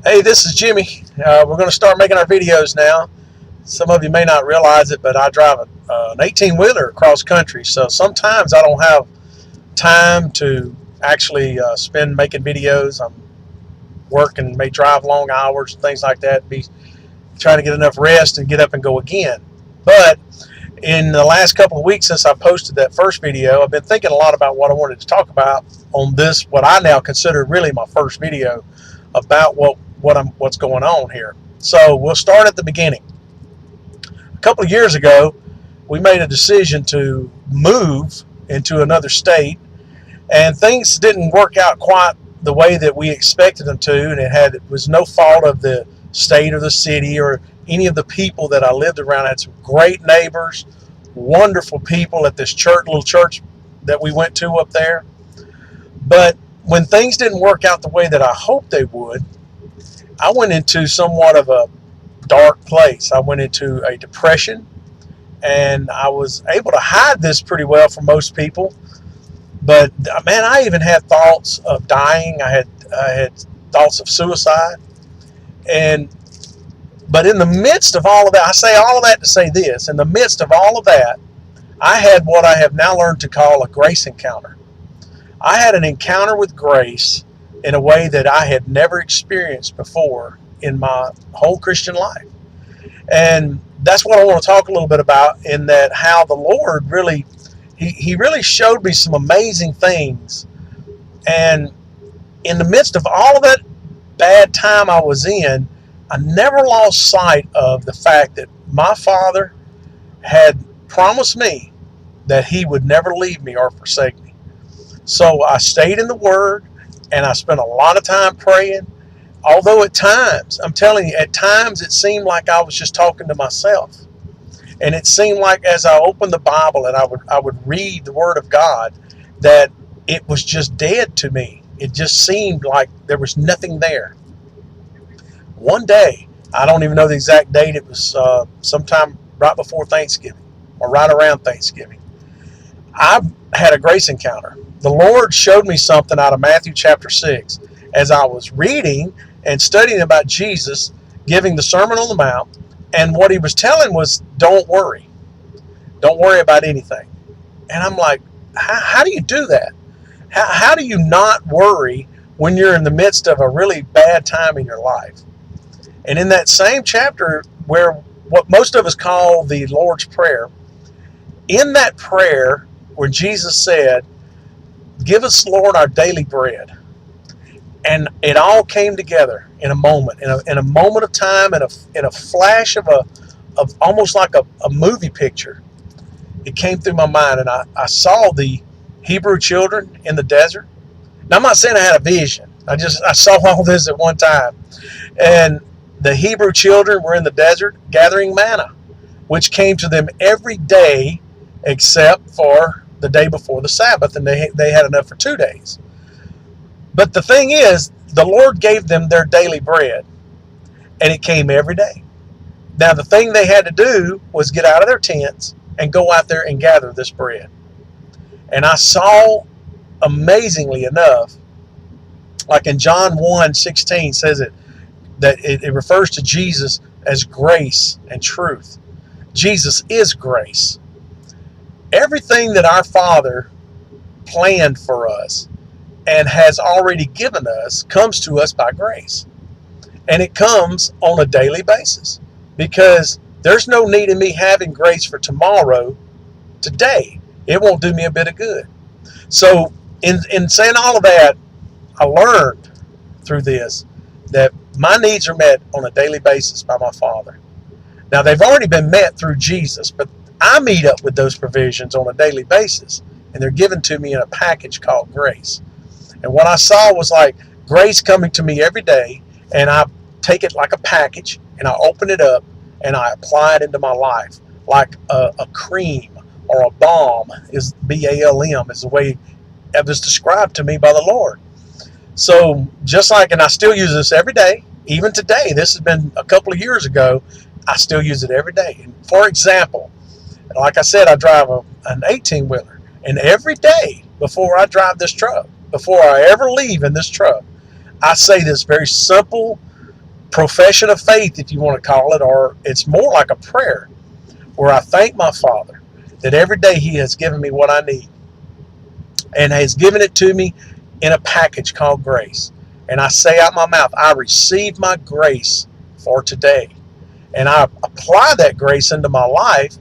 Hey, this is Jimmy. We're going to start making our videos now. Some of you may not realize it, but I drive an 18-wheeler across country, so sometimes I don't have time to actually spend making videos. I'm working, may drive long hours, things like that, be trying to get enough rest and get up and go again. But in the last couple of weeks since I posted that first video, I've been thinking a lot about what I wanted to talk about on this, what I now consider really my first video about what's going on here. So we'll start at the beginning. A couple of years ago, we made a decision to move into another state, and things didn't work out quite the way that we expected them to, and it was no fault of the state or the city or any of the people that I lived around. I had some great neighbors, wonderful people at this little church that we went to up there. But when things didn't work out the way that I hoped they would, I went into somewhat of a dark place. I went into a depression, and I was able to hide this pretty well from most people. But man, I even had thoughts of dying. I had thoughts of suicide. But in the midst of all of that, I say all of that to say this, in the midst of all of that, I had what I have now learned to call a grace encounter. I had an encounter with grace in a way that I had never experienced before in my whole Christian life. And that's what I want to talk a little bit about, in that how the Lord really, He really showed me some amazing things. And in the midst of all of that bad time I was in, I never lost sight of the fact that my Father had promised me that He would never leave me or forsake me. So I stayed in the Word, and I spent a lot of time praying. Although at times, I'm telling you, at times it seemed like I was just talking to myself. And it seemed like as I opened the Bible and I would read the Word of God, that it was just dead to me. It just seemed like there was nothing there. One day, I don't even know the exact date, it was sometime right before Thanksgiving or right around Thanksgiving, I had a grace encounter. The Lord showed me something out of Matthew chapter 6 as I was reading and studying about Jesus giving the Sermon on the Mount. And what He was telling was, don't worry. Don't worry about anything. And I'm like, how do you do that? How do you not worry when you're in the midst of a really bad time in your life? And in that same chapter, where what most of us call the Lord's Prayer, in that prayer where Jesus said, give us, Lord, our daily bread. And it all came together in a moment, in a moment of time, in a flash of almost like a movie picture. It came through my mind, and I saw the Hebrew children in the desert. Now, I'm not saying I had a vision. I saw all this at one time. And the Hebrew children were in the desert gathering manna, which came to them every day except for the day before the Sabbath, and they had enough for 2 days. But the thing is, the Lord gave them their daily bread, and it came every day. Now, the thing they had to do was get out of their tents and go out there and gather this bread. And I saw, amazingly enough, like in John 1:16 says that it refers to Jesus as grace and truth. Jesus is grace. Everything that our Father planned for us and has already given us comes to us by grace. And it comes on a daily basis, because there's no need in me having grace for tomorrow, today. It won't do me a bit of good. So in saying all of that, I learned through this that my needs are met on a daily basis by my Father. Now, they've already been met through Jesus, but I meet up with those provisions on a daily basis, and they're given to me in a package called grace. And what I saw was like grace coming to me every day, and I take it like a package, and I open it up, and I apply it into my life like a cream or a balm, is BALM, is the way it was described to me by the Lord. So just like, and I still use this every day, even today, this has been a couple of years ago, I still use it every day. And for example, like I said, I drive an 18-wheeler, and every day before I drive this truck, before I ever leave in this truck, I say this very simple profession of faith, if you want to call it, or it's more like a prayer where I thank my Father that every day He has given me what I need and has given it to me in a package called grace. And I say out my mouth, I receive my grace for today. And I apply that grace into my life,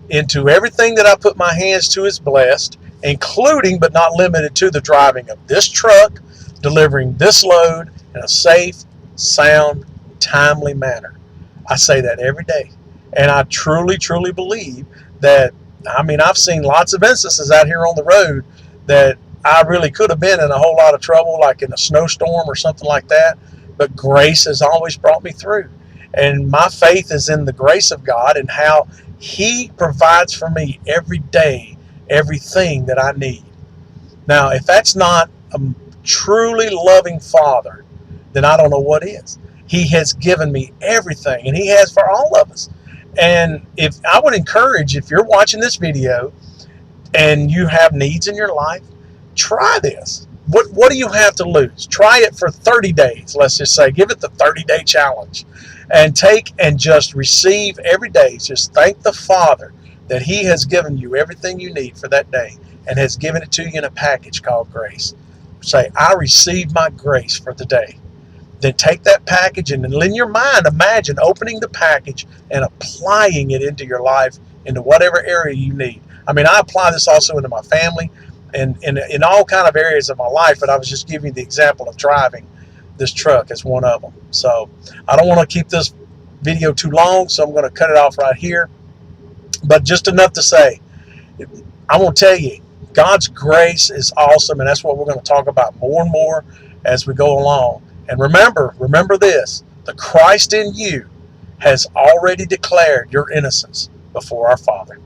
into everything that I put my hands to is blessed, including but not limited to the driving of this truck, delivering this load in a safe, sound, timely manner. I say that every day. And I truly, truly believe that, I mean, I've seen lots of instances out here on the road that I really could have been in a whole lot of trouble, like in a snowstorm or something like that. But grace has always brought me through. And my faith is in the grace of God and how He provides for me every day, everything that I need. Now, if that's not a truly loving Father, then I don't know what is. He has given me everything, and He has for all of us. And if I would encourage, if you're watching this video and you have needs in your life, try this. What do you have to lose? Try it for 30 days. Let's just say, give it the 30-day challenge, and take and just receive every day. Just thank the Father that He has given you everything you need for that day and has given it to you in a package called grace. Say, I receive my grace for the day. Then take that package and in your mind imagine opening the package and applying it into your life, into whatever area you need. I mean, I apply this also into my family and in all kind of areas of my life, but I was just giving you the example of driving this truck as one of them. So I don't want to keep this video too long, so I'm going to cut it off right here. But just enough to say, I'm going to tell you, God's grace is awesome, and that's what we're going to talk about more and more as we go along. And remember this, the Christ in you has already declared your innocence before our Father.